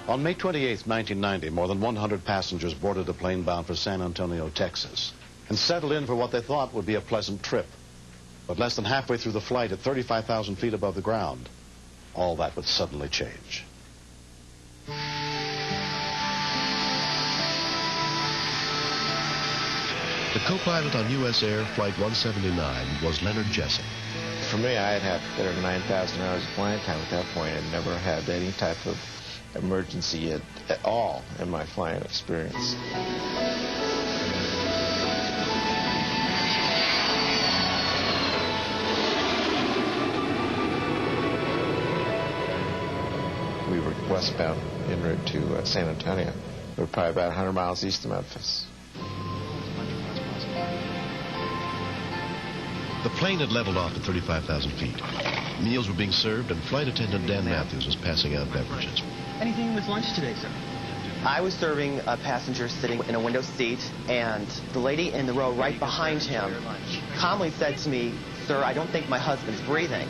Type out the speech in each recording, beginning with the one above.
On May 28, 1990, more than 100 passengers boarded a plane bound for San Antonio, Texas, and settled in for what they thought would be a pleasant trip. But less than halfway through the flight, at 35,000 feet above the ground, all that would suddenly change. The co-pilot on U.S. Air Flight 179 was Leonard Jessing. For me, I had better than 9,000 hours of flying time at that point. I'd never had any type of emergency at all in my flying experience. We were westbound en route to San Antonio. We were probably about 100 miles east of Memphis. The plane had leveled off at 35,000 feet. Meals were being served, and flight attendant Dan Matthews was passing out beverages. Anything with lunch today, sir? I was serving a passenger sitting in a window seat, and the lady in the row right behind him calmly said to me, "Sir, I don't think my husband's breathing."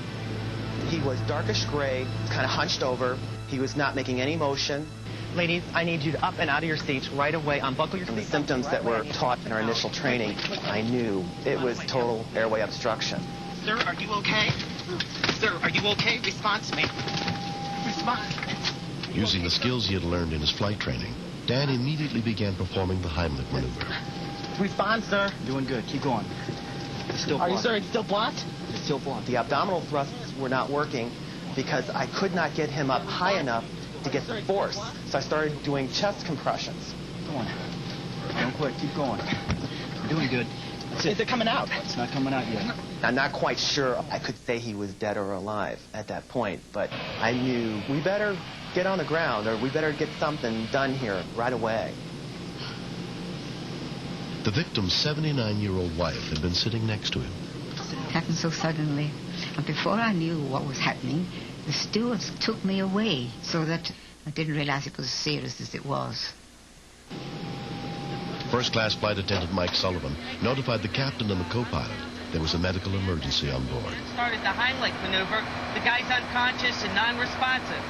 He was darkish gray, kind of hunched over. He was not making any motion. Ladies, I need you to up and out of your seats right away. Unbuckle your seatbelt. The symptoms that were taught in our initial training, I knew it was total airway obstruction. Sir, are you okay? Sir, are you okay? Respond to me. Respond. Using the skills he had learned in his flight training, Dan immediately began performing the Heimlich maneuver. Respond, sir. Doing good. Keep going. It's still blocked. Are you sure it's still blocked? It's still blocked. The abdominal thrusts were not working because I could not get him up high enough to get the force. So I started doing chest compressions. Go on. Don't quit. Keep going. You're doing good. That's it. Is it coming out? It's not coming out yet. I'm not quite sure I could say he was dead or alive at that point, but I knew we better get on the ground or we better get something done here right away. The victim's 79-year-old wife had been sitting next to him. It happened so suddenly. And before I knew what was happening, the stewards took me away so that I didn't realize it was as serious as it was. First-class flight attendant Mike Sullivan notified the captain and the co-pilot there was a medical emergency on board. Started the Heimlich maneuver. The guy's unconscious and non-responsive.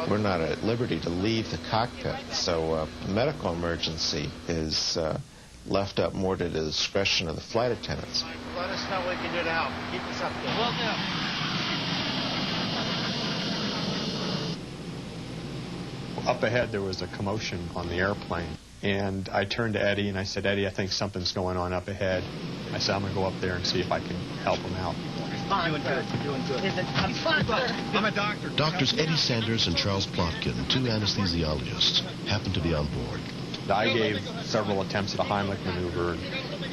We're not at liberty to leave the cockpit, so a medical emergency is left up more to the discretion of the flight attendants. Let us know what we can do to help. Keep us updated. Will do. Up ahead, there was a commotion on the airplane. And I turned to Eddie, and I said, "Eddie, I think something's going on up ahead." I said, "I'm going to go up there and see if I can help him out." Doing good. Doing good. I'm a doctor. Doctors Eddie Sanders and Charles Plotkin, two anesthesiologists, happened to be on board. I gave several attempts at a Heimlich maneuver and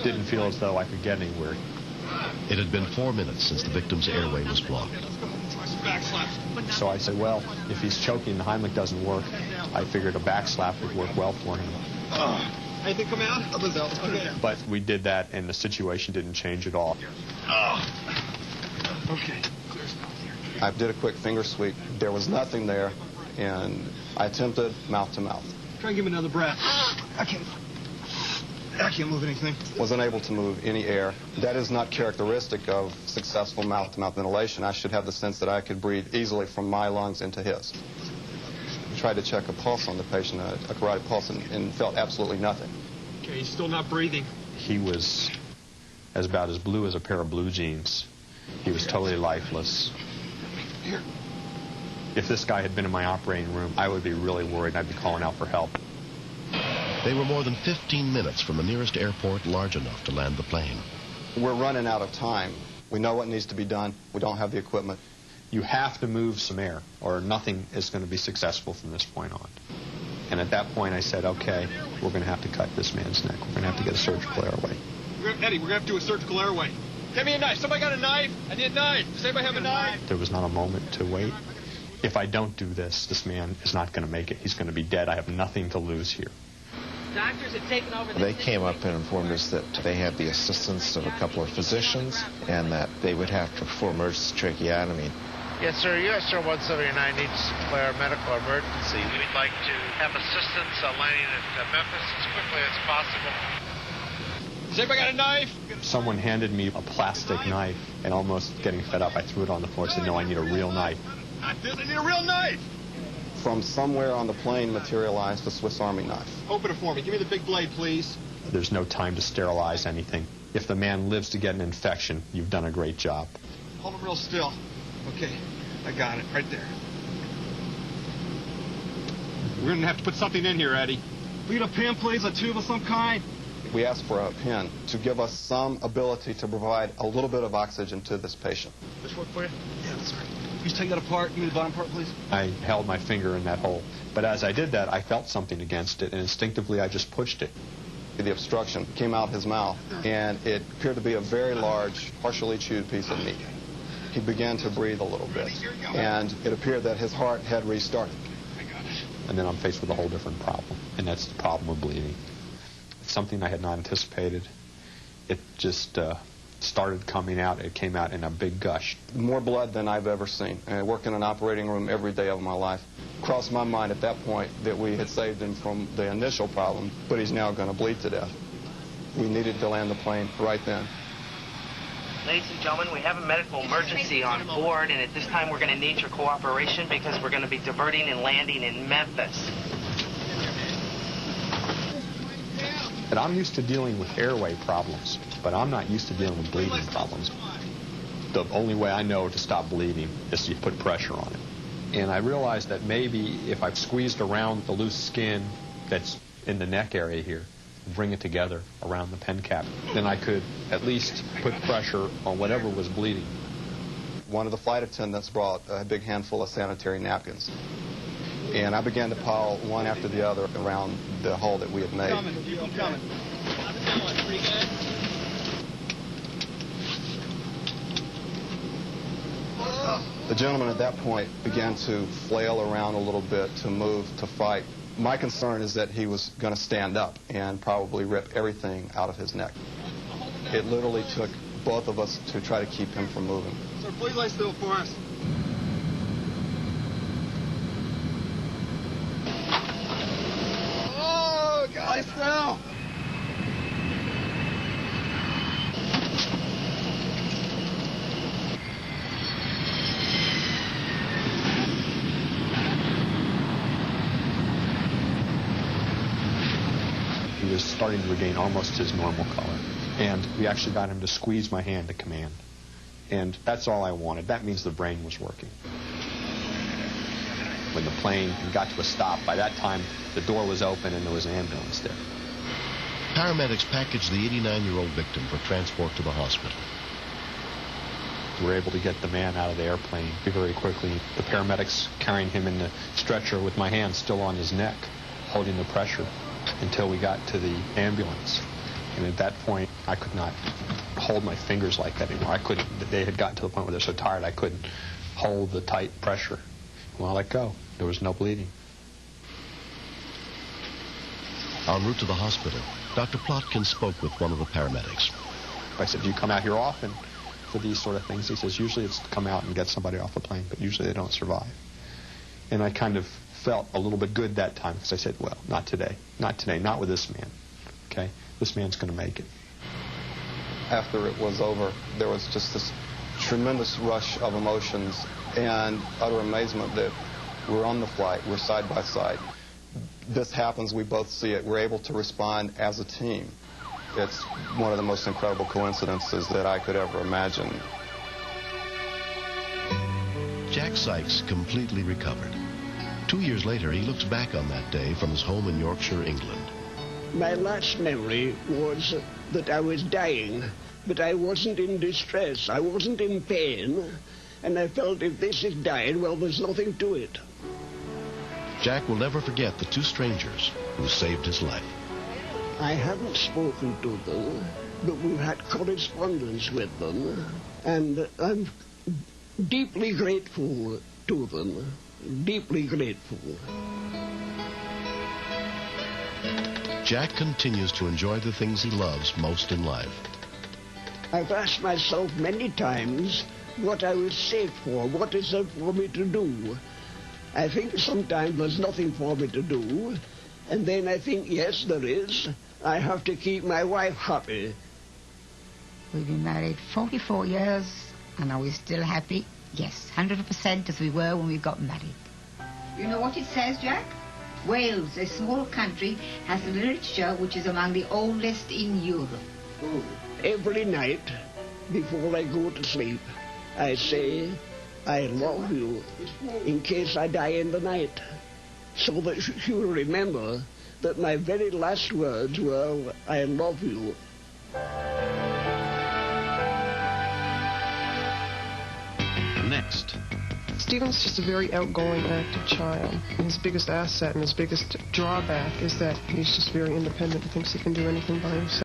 didn't feel as though I could get anywhere. It had been 4 minutes since the victim's airway was blocked. So I said, well, if he's choking, the Heimlich doesn't work. I figured a back slap would work well for him. Anything come out? Okay. But we did that, and the situation didn't change at all. Okay. I did a quick finger sweep. There was nothing there, and I attempted mouth-to-mouth. Try and give him another breath. I can't move anything. Was unable to move any air. That is not characteristic of successful mouth-to-mouth ventilation. I should have the sense that I could breathe easily from my lungs into his. I tried to check a pulse on the patient, a carotid pulse, and felt absolutely nothing. Okay, he's still not breathing. He was about as blue as a pair of blue jeans. He was totally lifeless. Here. If this guy had been in my operating room, I would be really worried, and I'd be calling out for help. They were more than 15 minutes from the nearest airport large enough to land the plane. We're running out of time. We know what needs to be done. We don't have the equipment. You have to move some air, or nothing is going to be successful from this point on. And at that point, I said, okay, we're going to have to cut this man's neck. We're going to have to get a surgical airway. Eddie, we're going to have to do a surgical airway. Get me a knife. Somebody got a knife? I need a knife. Does anybody have a knife? There was not a moment to wait. If I don't do this, this man is not going to make it. He's going to be dead. I have nothing to lose here. Doctors have taken over. They came up and informed us that they had the assistance of a couple of physicians and that they would have to perform emergency tracheotomy. Yes, sir. U.S. Air 179 needs to declare a medical emergency. We'd like to have assistance landing at Memphis as quickly as possible. Has anybody got a knife? Someone handed me a plastic knife, and almost getting fed up, I threw it on the floor and said, no, I need a real knife. I need a real knife. From somewhere on the plane materialized a Swiss Army knife. Open it for me. Give me the big blade, please. There's no time to sterilize anything. If the man lives to get an infection, you've done a great job. Hold him real still. Okay, I got it right there. We're going to have to put something in here, Eddie. We need a pin, please, a tube of some kind. We asked for a pin to give us some ability to provide a little bit of oxygen to this patient. This work for you? Yeah, that's right. Please take that apart. Give me the bottom part, please. I held my finger in that hole. But as I did that, I felt something against it, and instinctively I just pushed it. The obstruction came out his mouth, and it appeared to be a very large, partially chewed piece of meat. He began to breathe a little bit, and it appeared that his heart had restarted. And then I'm faced with a whole different problem, and that's the problem of bleeding. It's something I had not anticipated. It just started coming out. It came out in a big gush. More blood than I've ever seen. I work in an operating room every day of my life. Crossed my mind at that point that we had saved him from the initial problem, but he's now going to bleed to death. We needed to land the plane right then. Ladies and gentlemen, we have a medical emergency on board, and at this time we're going to need your cooperation because we're going to be diverting and landing in Memphis. But I'm used to dealing with airway problems, but I'm not used to dealing with bleeding problems. The only way I know to stop bleeding is to put pressure on it. And I realized that maybe if I squeezed around the loose skin that's in the neck area here, bring it together around the pen cap, then I could at least put pressure on whatever was bleeding. One of the flight attendants brought a big handful of sanitary napkins. And I began to pile one after the other around the hole that we had made. Keep them coming. Pretty good. The gentleman at that point began to flail around a little bit, to move, to fight. My concern is that he was going to stand up and probably rip everything out of his neck. It literally took both of us to try to keep him from moving. Sir, please lie still for us. Oh, guys, now. He was starting to regain almost his normal color. And we actually got him to squeeze my hand to command. And that's all I wanted. That means the brain was working. When the plane got to a stop, by that time the door was open and there was an ambulance there. Paramedics packaged the 89-year-old victim for transport to the hospital. We were able to get the man out of the airplane very quickly. The paramedics carrying him in the stretcher with my hand still on his neck, holding the pressure until we got to the ambulance. And at that point, I could not hold my fingers like that anymore. I couldn't. They had gotten to the point where they're so tired I couldn't hold the tight pressure. Well, I let go. There was no bleeding. En route to the hospital, Dr. Plotkin spoke with one of the paramedics. I said, do you come out here often for these sort of things? He says, usually it's to come out and get somebody off the plane, but usually they don't survive. And I kind of felt a little bit good that time because I said, well, not today, not with this man. Okay, this man's going to make it. After it was over, there was just this tremendous rush of emotions and utter amazement that we're on the flight, we're side by side. This happens, we both see it, we're able to respond as a team. It's one of the most incredible coincidences that I could ever imagine. Jack Sykes completely recovered. 2 years later, he looks back on that day from his home in Yorkshire, England. My last memory was that I was dying, but I wasn't in distress, I wasn't in pain, and I felt if this is dying, well, there's nothing to it. Jack will never forget the two strangers who saved his life. I haven't spoken to them, but we've had correspondence with them, and I'm deeply grateful to them, deeply grateful. Jack continues to enjoy the things he loves most in life. I've asked myself many times what I was saved for, what is there for me to do. I think sometimes there's nothing for me to do, and then I think, yes, there is. I have to keep my wife happy. We've been married 44 years, and are we still happy? Yes, 100% as we were when we got married. You know what it says, Jack? Wales, a small country, has a literature which is among the oldest in Europe. Every night, before I go to sleep, I say, I love you, in case I die in the night, so that you'll remember that my very last words were, I love you. Next. Stephen's just a very outgoing, active child. His biggest asset and his biggest drawback is that he's just very independent and thinks he can do anything by himself.